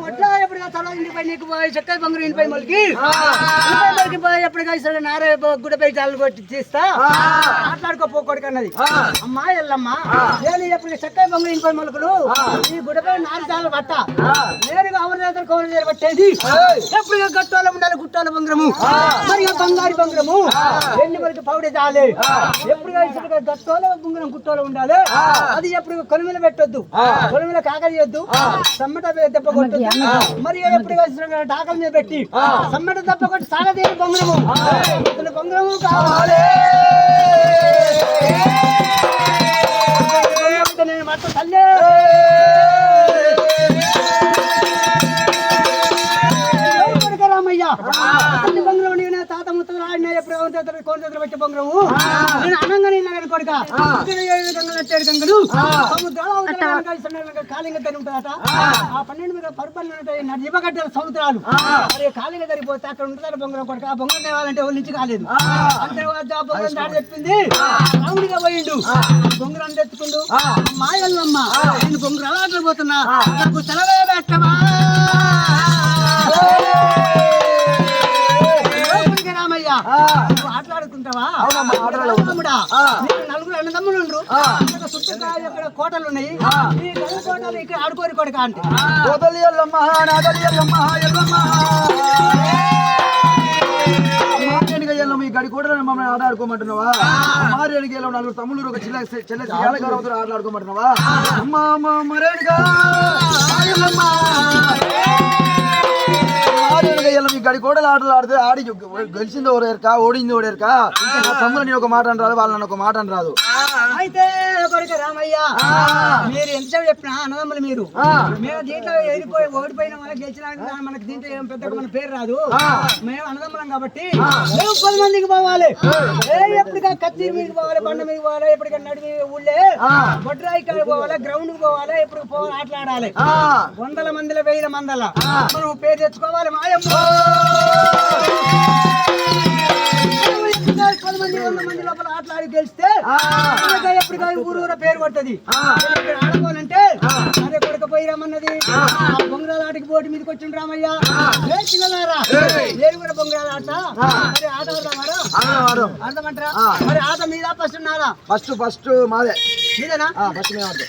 ఒట్లా ఎప్పుడు తల ఇంటిపై నీకు చక్కగా బంగారు ఇంటిపై మొలికి ఎప్పటికీ సరే నారే గుడ్డపై జాలు కొట్టి తీస్తా మాట్లాడుకోపోకూడదు అన్నది. అమ్మా ఎల్లమ్మ నేను ఎప్పుడు చక్కగా బంగారు ఇంటిపై మొలకలు ఈ గుడ్డపై నాలుగు జాలు పట్ట నేరుగా అవర్ కౌలు పట్టేది ఎప్పుడు గట్టాల ఉండాలి గుట్టాల బంగారము మరి బంగారు బంగారము ఎన్ని వరకు పౌడే చాలే ఎప్పుడు గట్టోల బంగారం గుట్టోల ఉండాలి. అది ఎప్పుడు కొలుమిల పెట్టొద్దు, కొలుమిల కాకరియొద్దు, సమ్మట దెబ్బ కొట్టొద్దు. మరి ఎప్పుడు డాకల మీద పెట్టి సమ్మట దెబ్బ కొట్టి సాగదేని బంగారము బంగారము కావాలి. నేను మాట తల్లే రామయ్య బంగారం తాత ముత్తలు ఆడిన ఎప్పుడు కోన వచ్చే బంగారము నేను అనంగానే నగర కొడుక నచ్చాడు గంగలు సముద్రాలు కాళింగ తరి ఉంటుందట. ఆ 12 పరుపల్లి ఇవ్వగట్టారు సముద్రాలు మరి కాళింగ తరిపోతే అక్కడ ఉంటుందట బంగారం కొడుక. ఆ బొంగరం తేవాలంటే వాళ్ళ నుంచి కాలేదు. అంతే ఆ బొంగరం దాడి చెప్పింది రాముడిగా పోయిండు. బొంగరం తెచ్చుకుండు మాయల్లమ్మ నేను బొంగరం ఆటలు పోతున్నా నాకు సెలవే పెట్టవా రామయ్య ఆటలాడుకుంటావా? నలుగురు అన్నదమ్ములు ఉండ్రు చుట్టూ ఇక్కడ కోటలు ఉన్నాయి. ఈ గది కోటలు ఇక్కడ ఆడుకోరి కొడుక అంటే ఈ గడి కూడా మమ్మల్ని ఆడాడుకోమంటున్నావా? మారేడికి నలుగురు తమ్ముళ్ళు ఒక చెల్లె ఆటలాడుకోమంటున్నావా? మీ గడి కోడలు ఆటలు ఆడితే ఆడి గెలిచింది ఓడేరుకా ఓడింది ఓడేరుకా తమ్ముడు నేను ఒక మాట అని రాదు, వాళ్ళని ఒక మాట అని రాదు. అయితే రామయ్య మీరు ఎంత చెప్పినా అన్నదమ్ములు మీరు మేము దీంట్లో వెళ్ళిపోయి ఓడిపోయిన వాళ్ళకి గెలిచిన మనకి దీంట్లో ఏం పెద్ద మన పేరు రాదు. మేము అన్నదమ్ములం కాబట్టి మేము 10 మందికి పోవాలి. ఎప్పటికా కత్తి మీదకి పోవాలి, బండ మీదకి పోవాలి, ఎప్పటికా నడిమి ఊళ్ళే బొడ్రాయికి పోవాలి, గ్రౌండ్ కి పోవాలి, ఎప్పుడు పోవాలి ఆటలాడాలి. 100 మందిలో 1000 మందల మనం పేరు తెచ్చుకోవాలి. మాయమ్మ 10 మంది 100 మంది లోపల ఆటలాడి గెలిస్తే ఎప్పటికా ఊరూర పేరు పడుతుంది. ఆడుకోవాలంటే అదే కొడుకపోయి రమ్మన్నది. బొంగరాల ఆటకి పోటీ మీదకి వచ్చిండు రామయ్య. చిన్నలారా నేను కూడా బొంగరాల ఆట మరి ఆట అర్థమంటారా? మరి ఆట మీద ఫస్ట్ ఉన్నారా? ఫస్ట్ మాదే మీదేనా?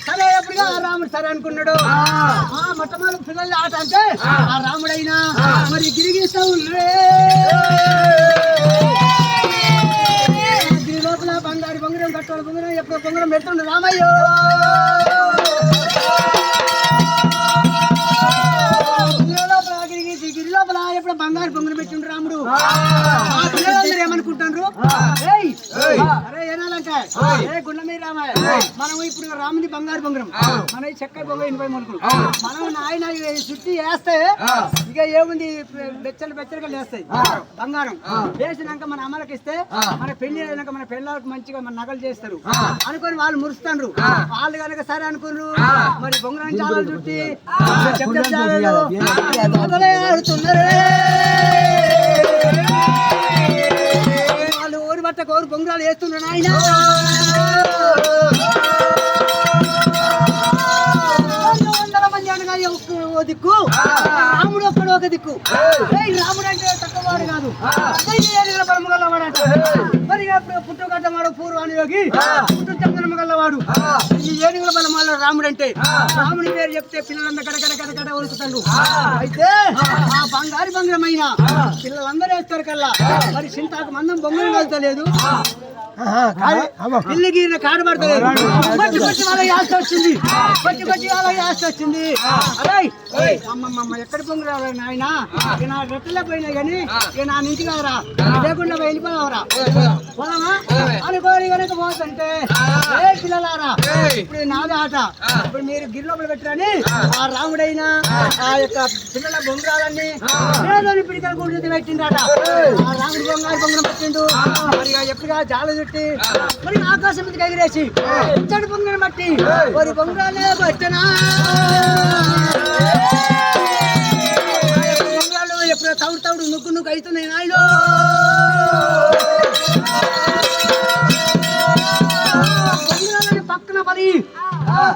సరే ఎప్పుడుగా రాముడు సరే అనుకున్నాడు. మొట్టమొదటి పిల్లల ఆట అంటే ఆ రాముడైనా మరి గిరిగిస్తా ఉన్నే లోపల బంగారు బొంగరం కట్టాలి. బొంగరం ఎప్పుడు బొంగరం పెడుతుండే రామయ్యో. గిరి లోపల ఎప్పుడు బంగారు బొంగరం పెట్టిండు రాముడు. పిల్లలందరూ ఏమనుకుంటారు? అరే ఏనాలంటే గుండె మీద రామయ్య మనం ఇప్పుడు రాముని బంగారు బొంగరం మన చక్కెర బొంగరం 80 మొలుకులు మనం ఆయన చుట్టి వేస్తే ఇక ఏముంది బెచ్చలుగా వేస్తాయి బంగారం. వేసినాక మన అమ్మలకి ఇస్తే మన పెళ్లి అయినాక మన పెళ్ళకి మంచిగా మన నగలు చేస్తారు అనుకొని వాళ్ళు మురుస్తారు. వాళ్ళు కనుక సరే అనుకున్నారు మరి బొంగరం చాలా చుట్టి వాళ్ళు ఊరి బట్ట కోరు బొంగరాలు వేస్తున్నారు. ఆయన ఓ దిక్కు రాముడు ఒక్కడు ఒక దిక్కు. రాముడు అంటే తక్కువవాడు కాదు, పరమగల్లవాడు. మరి పుట్టుగడ్డ వాడు పూర్వానియోగి పుట్టుగల్లవాడు. ఈ ఏనుగుల బలం వల్ల రాముడు అంటే రాముడి పేరు చెప్తే పిల్లలందరూ కడకడ ఉరుకుతారు. అయితే ఆ బంగారు బంగారమైన పిల్లలందరూ వేస్తారు కల్లా మరి చింతాకు మందం బొంగరం కలుతలేదు. పిల్లికి కాడు పడతలేదు. కొట్టి కొట్టి వాళ్ళ యాస్త వచ్చింది, కొట్టి వాళ్ళ యాస్త వచ్చింది. అరే అమ్మమ్మ ఎక్కడ పొంగురావు నాయన నా రెట్టలే పోయినా కానీ నా నుంచి కాదురా లేకుండా వెళ్ళిపోదావరా పోదామా అనుకోని కనుక పోతుంటే ఏ పిల్లలారా ఇప్పుడు నాది ఆట. ఇప్పుడు మీరు గిరి లోపల పెట్టరని ఆ రాముడైనా ఆ యొక్క పిల్లల బొంగరాలన్నీ లేదని పిడికల కూర్చుని పెట్టిండట. ఆ రాముడి బొంగారు బొంగరం పెట్టిండు. మరి ఎప్పుడుగా జాల చుట్టి మరి ఆకాశం మీదకి ఎగిరేసి చెడు బొంగరం బట్టి మరి బొంగరాలే పట్టనా బొంగరాలు ఎప్పుడు తవుడు నుక్కు అవుతున్నాయి నాయలో. పక్కన పడి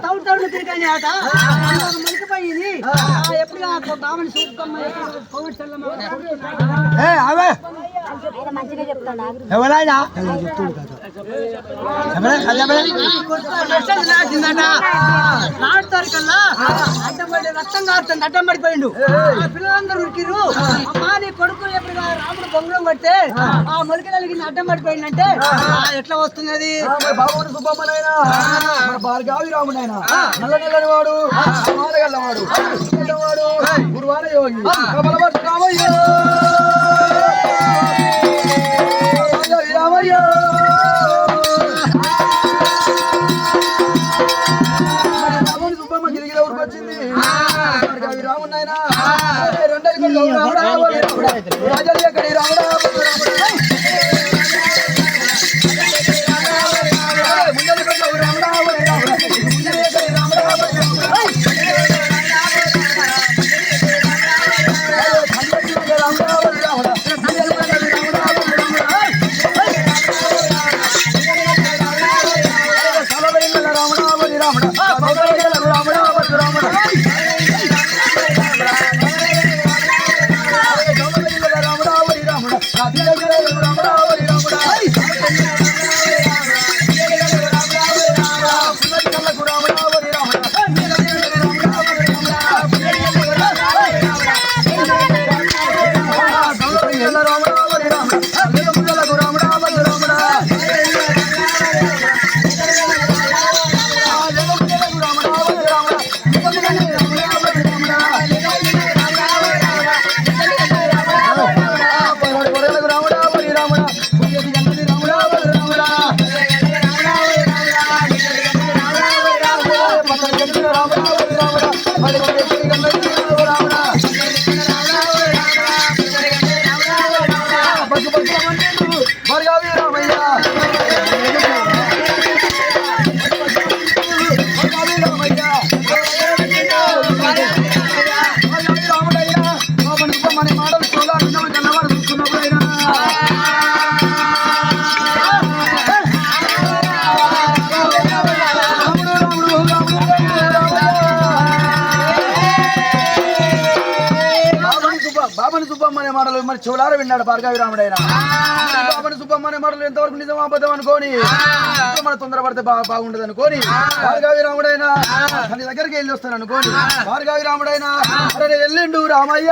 తౌడు తౌడు తిరిగాని ఆట మలికిపోయింది ఎప్పుడు బామని చూసుకోమ్మ మంచిగా చెప్తాడు ఎవరైనా నాటుతారు కల్లా అడ్డంపడి రక్తం కారుతుంది అడ్డం పడిపోయిండు పిల్లలందరూ ఉరికిరు అమ్మా నీ కొడుకు ఎప్పుడు రాముడు బొంగరం కొడితే ఆ మొలికి కలిగింది అడ్డం పడిపోయిందంటే ఎట్లా వస్తుంది అది బాబుని సుబ్బమ్మనైనా భార్గావి రామునైనా నల్ల నల్లని వాడు మారగల్లవాడు వాడు గురువార యోగి బలపడు రామయ్య రామయ్య బాబుని సుబ్బమ్మ గిరిగిర ఊరికి వచ్చింది భార్గావి రామునైనా రెండో రాజాలి ఎక్కడి రాముడా బాబని సుబ్బమ్మ అనే మాటలు మరి చెవులార విన్నాడు భార్గవి రాముడైనా బాబని సుబ్బమ్మ అనే మాటలు ఎంతవరకు నిజం అబద్ధం అనుకోని మన తొందరపడితే బాగుండదు అనుకోని భార్గవి రాముడైనా తన దగ్గరికి వెళ్ళి వస్తాను అనుకోని భార్గవి రాముడైనా అరే వెళ్ళిండు రామయ్య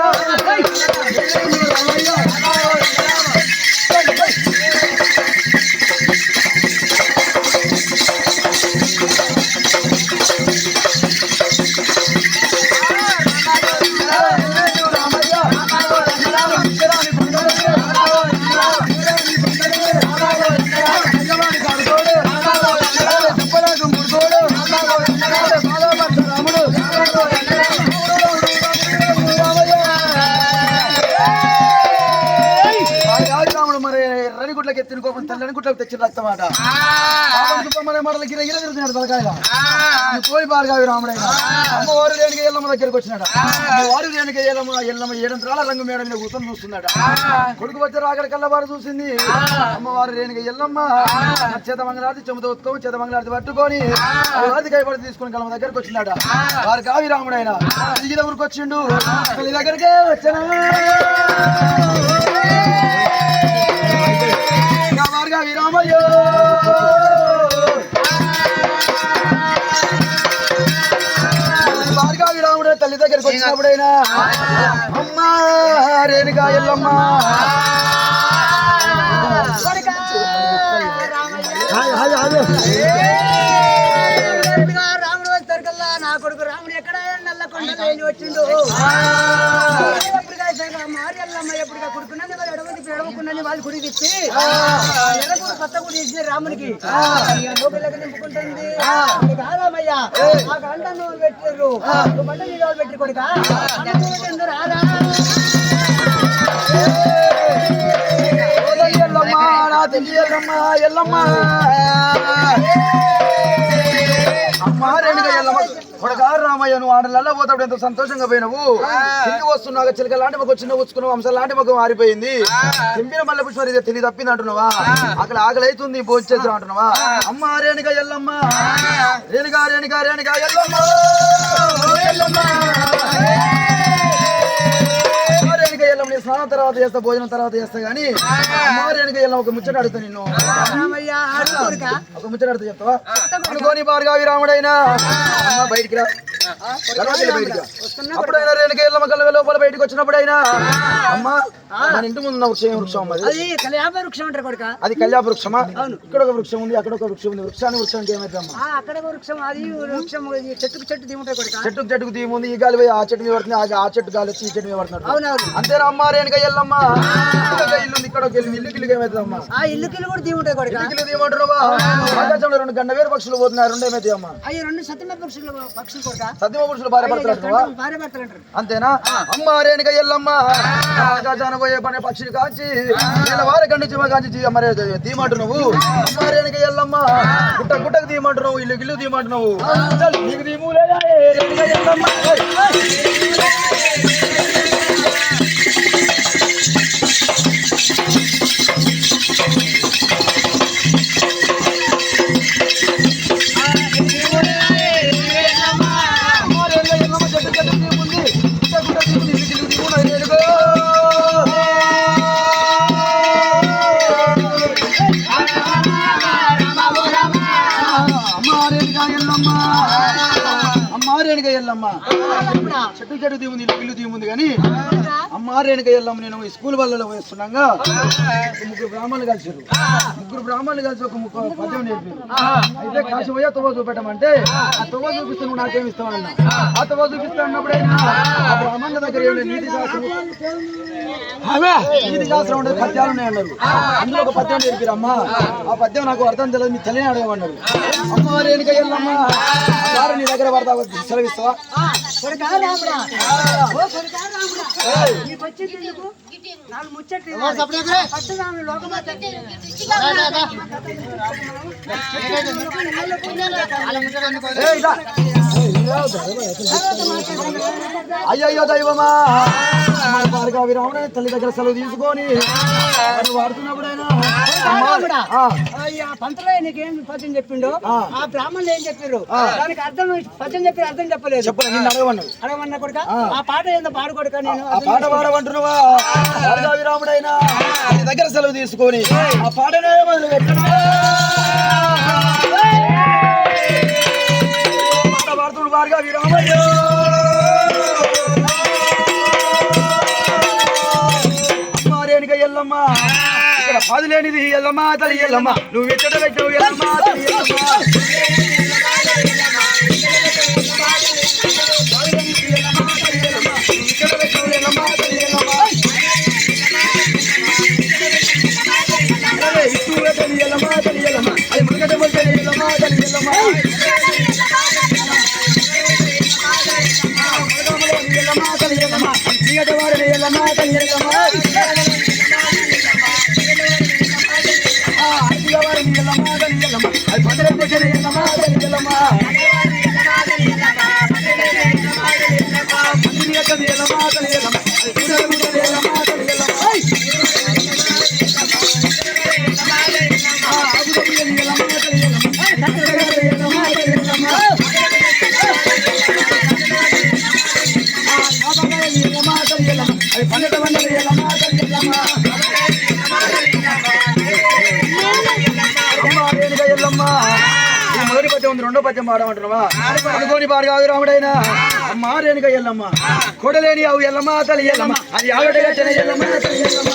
ఎత్తిన కోపం తెల్లని గుట్లకు తెచ్చిన రక్తమాట సుబ్బమ్మనే మాటలు గిర గిర తిరుగుతున్నాడు తలకాయల పోయి భార్గవి రాముడైనా అమ్మవారు రేణుక ఎల్లమ్మ దగ్గరికి వచ్చినాడు అమ్మవారు రేణుక ఎల్లమ్మ ఏడంతరాల రంగు మేడ మీద కూర్చొని చూస్తున్నాడు కొడుకు వచ్చే రాకడ కళ్ళవారు చూసింది అమ్మవారు రేణుక ఎల్లమ్మ చేత మంగళారతి చెమతో ఉత్తుకోవు చేత మంగళారతి పట్టుకొని అది కైపడి తీసుకుని కళ్ళమ్మ దగ్గరికి వచ్చినాడు భార్గవి రాముడైనా గిర ఊరికి వచ్చిండు తల్లి దగ్గరికే వచ్చానా భార్గవి రామయ్య భార్గవి రాముడు తల్లి దగ్గరికి వచ్చినప్పుడైనా అమ్మ రేణుక ఎల్లమ్మ రాముడు వచ్చారుకల్లా నా కొడుకు రాముడు ఎక్కడ నల్ల కొండ వచ్చిండు మారియల్లమ్మ ఎప్పుడుగా కొడుకున్నది వాళ్ళు ఎడవకున్నది వాళ్ళు గుడి తిప్పి ఎడగూరు కొత్త గుడి ఇచ్చిన రామునికి లోపలికి నింపుకుంటుంది కాదమ్మయ్య ఆ గంట నువ్వు పెట్టారు బండ మీద పెట్టి కొడుక రాదా ఎల్లమ్మ ఎల్లమ్మ అమ్మ రేణుక ఎల్లమ్మ కొడగా రామయ్య నువ్వు ఆడలలో పోతాడు ఎంతో సంతోషంగా పోయినవు తిరిగి వస్తున్నావు చిలక లాంటి మొక్క చిన్న ఉచ్చుకున్నావు వంశం లాంటి మొక్క మారిపోయింది తెంపిన మల్లె పుష్పరి తెలివి తప్పింది అంటున్నావా అక్కడ ఆకలి అవుతుంది భోజనం చేద్దాం అంటున్నావా అమ్మ రేణుక ఎల్లమ్మ రేణుగా రేణుగా రేణుగా ఎల్లమ్మ రేణుగా ఎల్లమ్మ నీ స్నానం తర్వాత చేస్తా భోజనం తర్వాత చేస్తా గానీ అమ్మ రేణుగా ఎల్లమ్మ ఒక ముచ్చట అడుగుతా నిన్ను ఒక ముచ్చట అడుగుతా చెప్తావా అనుకోని భార్గవి రాముడైనా అమ్మ బయటికి రా అప్పుడైనా రేణుగా ఎల్లమ్మ కళ్ళ లోపల బయటకు వచ్చినప్పుడైనా అమ్మ మన ఇంటి ముందు వృక్షం అది కళ్యాణ వృక్షం అంటారు కొడుక. అది కళ్యాణ వృక్షమా? ఇక్కడ ఒక వృక్షం ఉంది, అక్కడ ఒక వృక్షం ఉంది. వృక్షానికి ఏమైందమ్మా? అక్కడ వృక్షం అది వృక్షం చెట్టుకు దీముంటాయి కొడుక. చెట్టుకు దీము ఉంది. ఈ గాలి పోయి ఆ చెట్టు మీద పడుతుంది, ఆ చెట్టు గాలి వచ్చి ఈ చెట్టు మీద పడుతుంది. అవునవును అంతేనా అమ్మ రేణుగా ఎల్లమ్మ? ఇల్లు ఇక్కడ ఇల్లుకి ఏమైతుందమ్మా? ఆ ఇల్లుకి కూడా దీముంటాయి కొడుక. ఇల్లు దీమంటున్నావా? ఆకాశంలో 2 గండవేరు పక్షులు పోతున్నాయి, 2 ఏమైతాయి అమ్మా? అవి 2 సత్యమ పక్షులు కొడుక. సత్యమ పురుషులు భార్య భర్తలు అంటారు. అంతేనా అమ్మ రేణుగా ఎల్లమ్మ? ఆకాశాన పోయే పని పక్షులు కాంచి వారి గండి చిమ కాంచి మరి తీమంటున్నావు. అమ్మ రేణుగా ఎల్లమ్మ గుట్టకు తీమంటున్నావు, ఇల్లు తీమంటున్నావు. నీకు తీము లేదా రేణుగా ఎల్లమ్మ? రేణుగా ఎల్లమ్మ చెట్టు తీముంది, ఇల్లు తీముంది కానీ అమ్మ రేణుగా ఎల్లమ్మ నేను స్కూల్ వాళ్ళలో వేస్తున్నాగా 3 బ్రాహ్మణులు కలిసారు. 3 బ్రాహ్మణులు కలిసి ఒక పద్యం నేర్పారు. అయితే కాశీ పోయా తొవ్వ చూపెట్టమంటే ఆ తొవ్వ చూపిస్తే నువ్వు నాకేమి ఇస్తావన్నా? ఆ తొవ్వ చూపిస్తా అన్నప్పుడైనా ఆ బ్రాహ్మణుల దగ్గర నీతి శాస్త్రం ఉండదు, పద్యాలు ఉన్నాయి అన్నారు. అందులో ఒక పద్యం నేర్పారు. అమ్మ ఆ పద్యం నాకు అర్థం తెలియదు, మీ తల్లిని అడగమన్నారు. అమ్మ రేణుగా ఎల్లమ్మ నీ దగ్గర పడతా సెలవిస్తావా? అయ్యయ్యో దైవమా భార్గవి రాముడే తల్లి దగ్గర సెలవు తీసుకొని వాడుతున్నప్పుడైనా పంతులో నీకేం పద్యం చెప్పిండు, ఆ బ్రాహ్మణులు ఏం చెప్పారు దానికి అర్థం పద్యం చెప్పి అర్థం చెప్పలేదు. అడగమన్నా కొడుక ఆ పాట ఏందో పాడు కొడుక. నేను ఆ పాట పాడమంటున్నావా? భార్గవి రాముడైనా తల్లి దగ్గర సెలవు తీసుకొని ఆ పాటనే మొదలు పెట్టండి. పాడుతుడు భార్గవి రామయ్య అమ్మ రేణుగా ఎల్లమ్మ ఇక్కడ పాదులేనిది ఎల్లమ్మ తల్లి ఎల్లమ్మ నువ్వు ఎక్కడ పెట్టావు ఎల్లమ్మ తల్లి ఎల్లమ్మ మొదటి పద్యం ఉంది, రెండో పద్యం పాడమంటున్నావా? అనుకోని భార్గవి రాముడైనా అమ్మ రేణుగా ఎల్లమ్మ కొడలేని అవు ఎల్లమ్మ తల్లి ఎల్లమ్మ అది ఆవిడగా ఎల్లమ్మ తల్లి ఎల్లమ్మ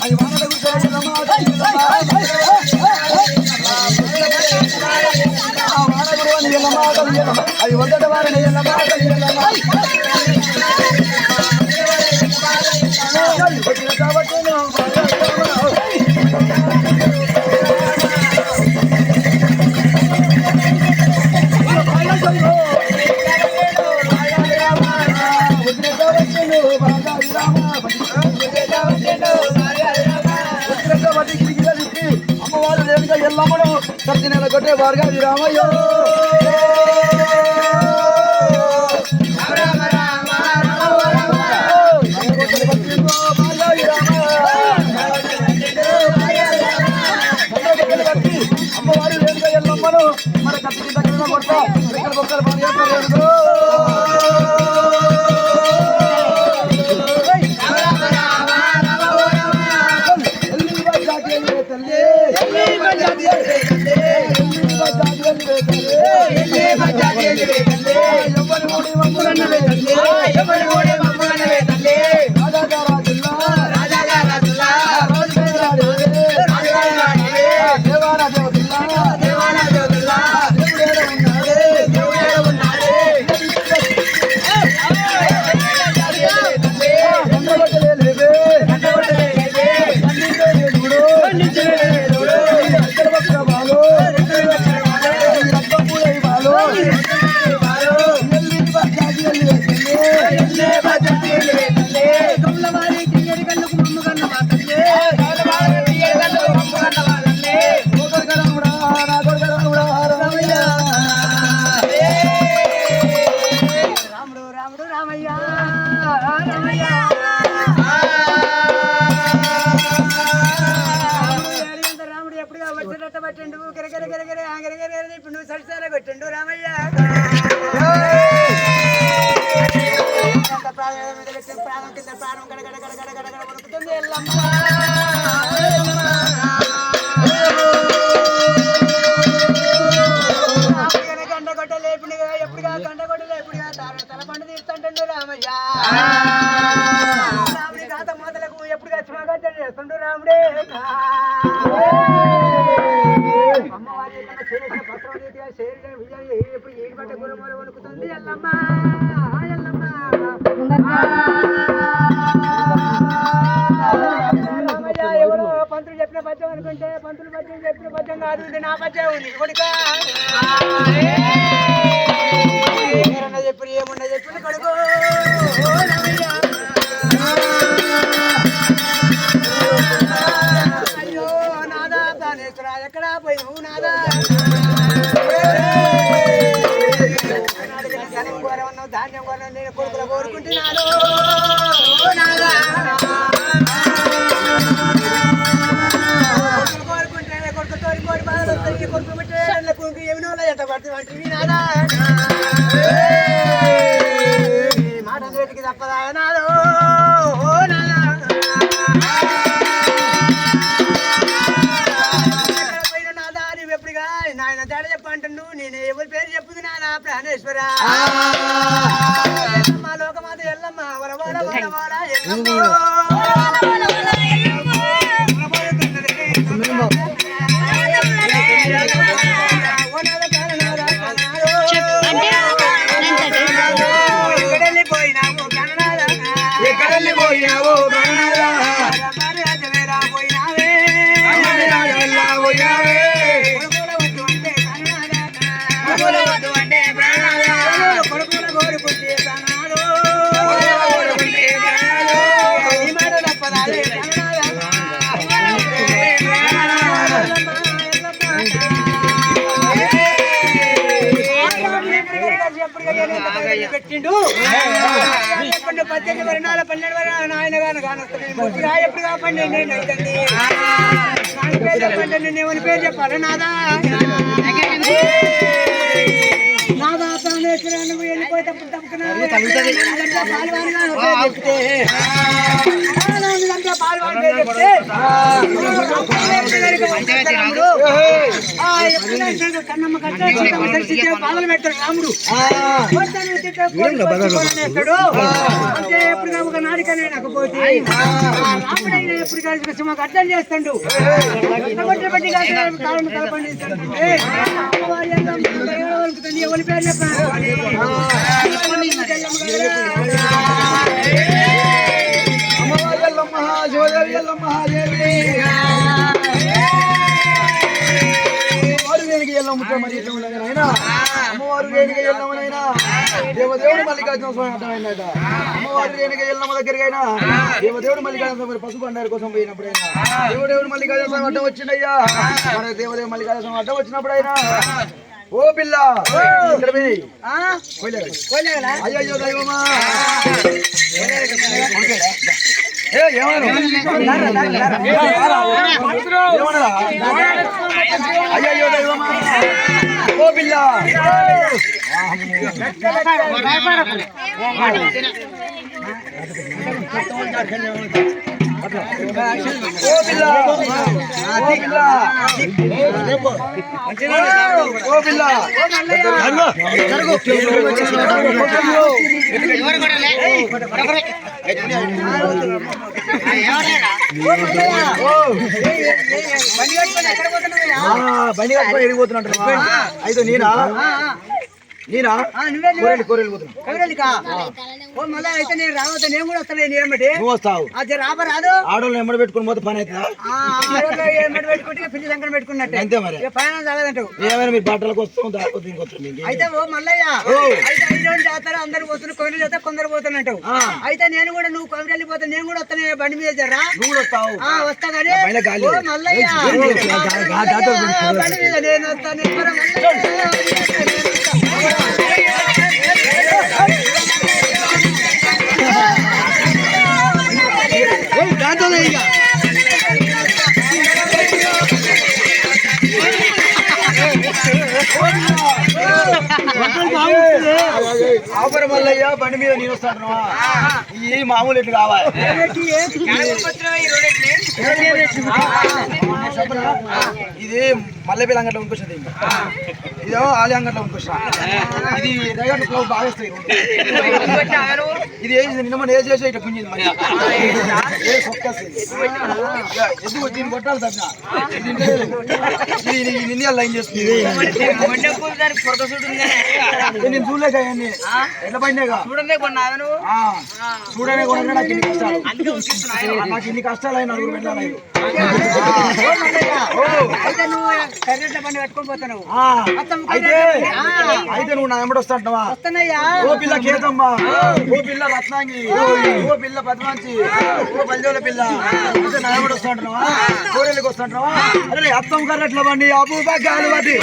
అది వద్దట వారిని ఎల్లమ్మ వచ్చిన కాబట్టి అమ్మవారు లేనుక ఎల్లమ్మను సత్తి నెల కొట్టే వారుగా రామయ్యో అమ్మవారు లేనుక ఎల్లమ్మను మన కత్తికి దగ్గర కొడతా ఇక్కడ ఒక్కరు పని చేస్తారు ఇప్పుడు నువ్వు సరిసారా కొట్టిండు రామయ్య ప్రాణం కింద ప్రాణం గడగడ గడగడ గడగడ కొడుకుతుంది ఎల్లమ్మ గంట కొట్ట లేపుడుగా ఎప్పుడుగా గంట కొట్ట లేపుడుగా తల పండు తీస్తుంటుండు రామయ్య రాముడి గాత మాతలకు ఎప్పుడుగా స్వాగతం చేస్తుండు రాముడే అమ్మవారి పత్రం రీతిగా శరీరం విజయం ఎప్పుడు ఏడు పట్ట గురమూల వణుకుతుంది ఎల్లమ్మ ఎల్లమ్మ ఎవరో పంతులు చెప్పిన పద్యం అనుకుంటే పంతులు పద్యం చెప్పిన పద్యం కాదు ఇది నా పద్యం ఉంది కొడుక చెప్పి ఏమున్నా చెప్పింది కొడుకు అయ్యో నాదా ప్రాణేశ్వరా ఎక్కడా పోయినావు నాదా ధాన్యం కొన నేను కొడుకులు కోరుకుంటున్నాను కోరుకుంటే కొడుకుతో కోరి బాధలు కొడుకు పెట్టే కొడుకు ఏమినో ఎంత పడుతుంది నాదా మాట నేటికి తప్పదా నాదో నాదా నాదా నువ్వు ఎప్పుడుగా నాయన తేడా చెప్పంటున్నావు నేను ఎవరి పేరు చెప్పుది నానా ప్రాణేశ్వర మా లోకమాత ఎల్లమ్మ వరవాడ వరవాడ ఎల్లమ్మ ఎక్కడెళ్ళిపోయినావు పెట్టిండు 18 వరణాల 12 వరణాల నాయన గాను కానొస్తుంది ఎప్పుడు కాపండి నేను అయితండి నాన్న పేరు చెప్పండి నేను పేరు చెప్పాలి నాదా నాదా ప్రాణేశ్వర నువ్వు వెళ్ళిపోతే కన్నమ్మ పాలలు పెడతాడు రాముడు అంటే ఎప్పుడు ఒక నాడికనే నాకు పోతే రాముడైనా ఎప్పుడు కలిసి మాకు అర్థం చేస్తాడు బట్టి కాలం కలపండి వణుకుతుంది ఎవరి పేరు చెప్పాను అమ్మవారి ఎల్లమ్మ శివదేవి ఎల్లమ్మ దేవి ఎల్లమ్మ మరి అయినా అమ్మవారు రేణుక ఎల్లమ్మనైనా దేవదేవుడు మల్లికార్జున స్వామి అర్థమైందట అమ్మవారు రేణుక ఎల్లమ్మ దగ్గరికి అయినా దేవదేవుడు మల్లికార్జున స్వామి పసుపు బండారి కోసం పోయినప్పుడైనా దేవదేవుడు మల్లికార్జున స్వామి అడ్డం వచ్చిందయ్యా మన దేవదేవుడు మల్లికార్జున స్వామి అడ్డం వచ్చినప్పుడైనా ఓ పిల్ల అయ్యో దైవమా అయ్యో దైవమా ఓ పిల్ల ఓ పిల్ల ఓ పిల్ల బండి కట్టుకొని ఎడిగిపోతున్నట్టు అయితే నేనా మళ్ళీ అయితే నేను రావద్దు నేను కూడా వస్తాను నేను ఏమిటి నువ్వు వస్తావు అది రాబరాదు ఆడోళ్ళు ఎమ్మడి పెట్టుకుని పోతే పని అవుతుందా ఏమిటి పెట్టుకుంటే పిల్లి సంకరం పెట్టుకున్నట్టు అంతే మరి పైన తాగదంటావు ఏమైనా మీరు బట్టలకు వస్తాం దాకపోతే ఇంకొస్తాం అయితే ఓ మల్లయ్య అయితే 5 రోజులు జాతర అందరు పోతున్నారు కోయిలు చేస్తే కొందరు పోతున్నట్టు అయితే నేను కూడా నువ్వు కోయిలు వెళ్ళిపోతా నేను కూడా వస్తాను బండి మీద జరా నువ్వు వస్తావు వస్తా కానీ ఓ మల్లయ్య బండి మీద నేను వస్తాను ఆపర మల్లయ్య బండి మీద నేను వస్తాను ఈ మామూలు ఎట్లు కావాలి ఇది మల్లెపల్లి అంగట్లో ఉంకొచ్చింది ఇదేమో ఆలి అంగట్లో ఉంకొచ్చా ఇది రైగట్లో బాగా వస్తాయి ఇది నిన్న మన ఏజ్ చేసి ఇట్లా పుంజింది మరి ఎందుకు దీన్ని కొట్టాలి తప్ప ఇది నిన్న లైన్ చేస్తుంది నేను చూడలేక అవన్నీ ఎట్లా పడినాయిగా చూడనే కొనగా నాకు ఇన్ని కష్టాలు నాకు ఇన్ని కష్టాలు అయినా నలుగురు వెళ్ళాలి అయితే నువ్వు నా ఎంబడి వస్తాంటావా ఓ పిల్ల కేతమ్మా ఓ పిల్ల రత్నాంగి ఓ పిల్ల పద్మాంచి ఓ బల్జోల పిల్ల అయితే నా ఎంబడి వస్తాంటున్నావా కోరేళ్ళకి వస్తాంటున్నావా అరే అత్తం కర్రట్ల బండి అబ్బు బాగాలు బట్టి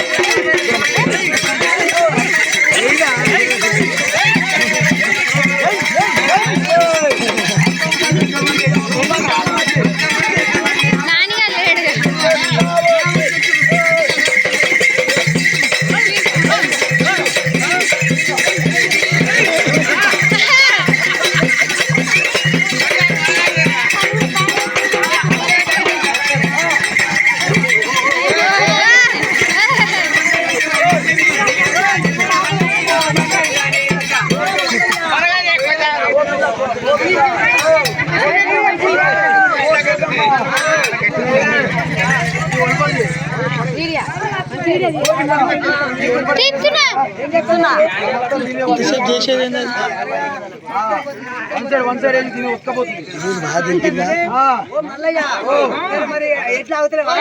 ఎట్లా అవుతావు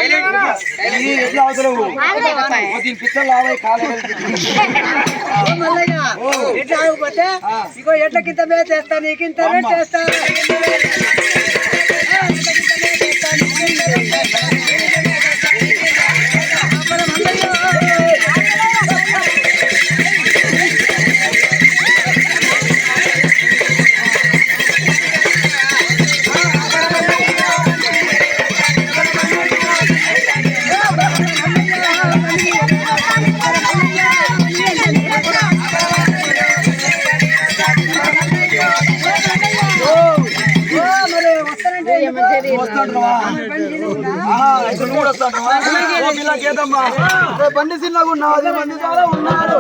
ఎట్లా ఆగకపోతే ఇగో ఎట్ల కింద మీద చేస్తా నీకింత చేస్తా బండి చిన్నగా ఉన్నది మంది చాలా ఉన్నారు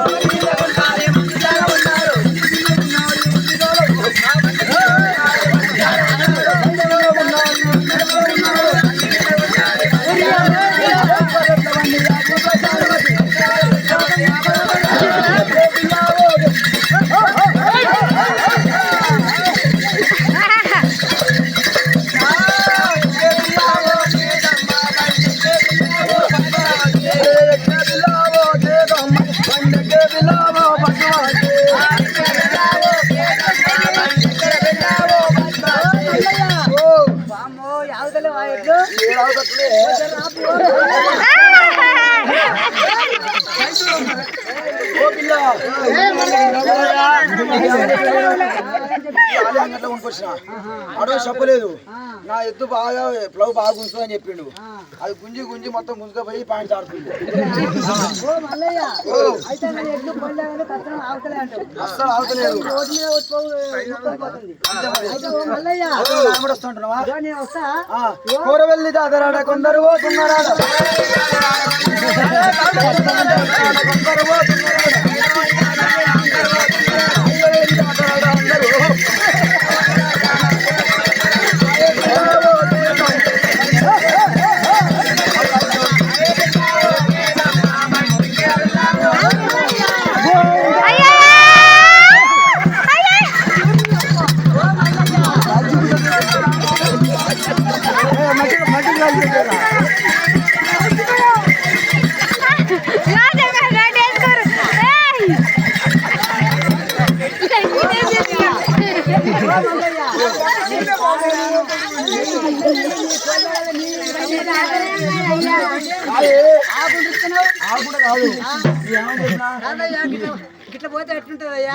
లేదు అడవి చెప్పలేదు నా ఎద్దు బాగా ప్లవ్ బాగా గుంజుతుంది అని చెప్పిండు అది గుంజి గుంజి మొత్తం గుంజుకపోయి పాయింట్ ఆడుతుంది అస్సలు ఆగుతలేదు కూరవెల్లి దాదరాడ కొందరు పోతున్నారా కొందరు ఇట్లా పోతే ఎట్లుంటదయ్యా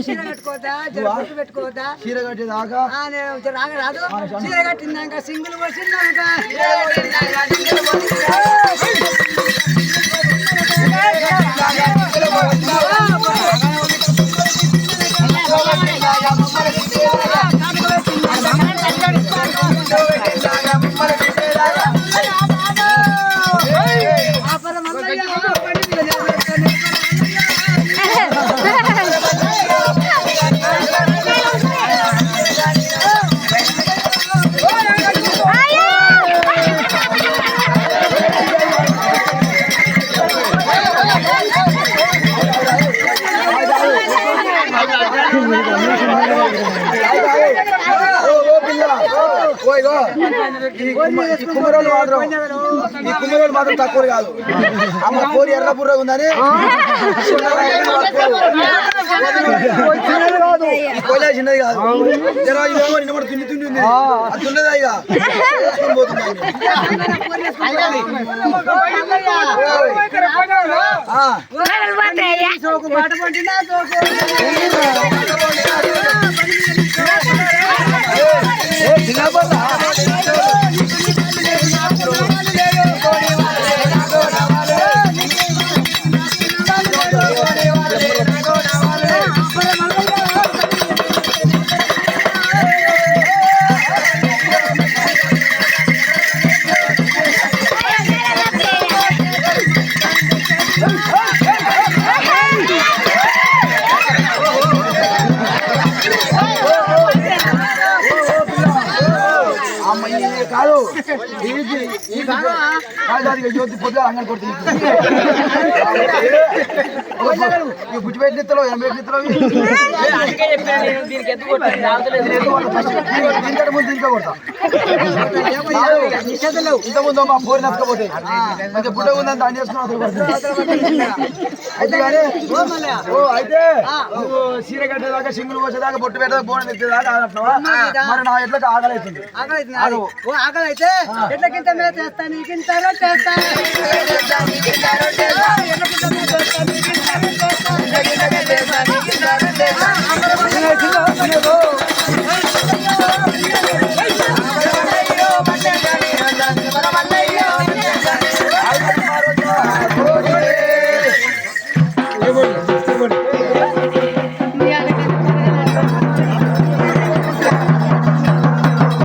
చీర కట్టుకోవద్దా జరగట్టు పెట్టుకోవద్దా చీర కట్టేదాకా రాగరాదు చీర కట్టిందాక సింగిల్ వచ్చిందాక కుమ్మరోళ్ళు మాత్రం తక్కువ కాదు అమ్మ కోరి ఎర్ర బుర్ర ఉందని కోయిలా చిన్నది కాదు నిన్న తుల్లి తుల్లి ఉంది అది తున్నదా ఇక మాట పట్టినా కాదు జ్యోతి పొద్దు అంగన్ కొడుతుంది బుజ్జి పెట్టిస్తాలో ఏం పెట్టిస్తాలో దీనికంటే ముందు దీనికే కొడతా ఇంతకుముందు మా ఫోన్ నచ్చకపోతే మంచి బుడ్డ ఉందని దాన్ని చేసుకుని అయితే కానీ అయితే నువ్వు చీర కట్టేదాకా సింగులు పోసేదాకా బొట్టు పెట్టేదాకా బోన తెచ్చేదాకా ఆగట్లేవా మరి నా ఎట్లా ఆకలి అవుతుంది ఆకలి అయితే ఎట్లా కింద మీద చేస్తాను నీకింత చేస్తాను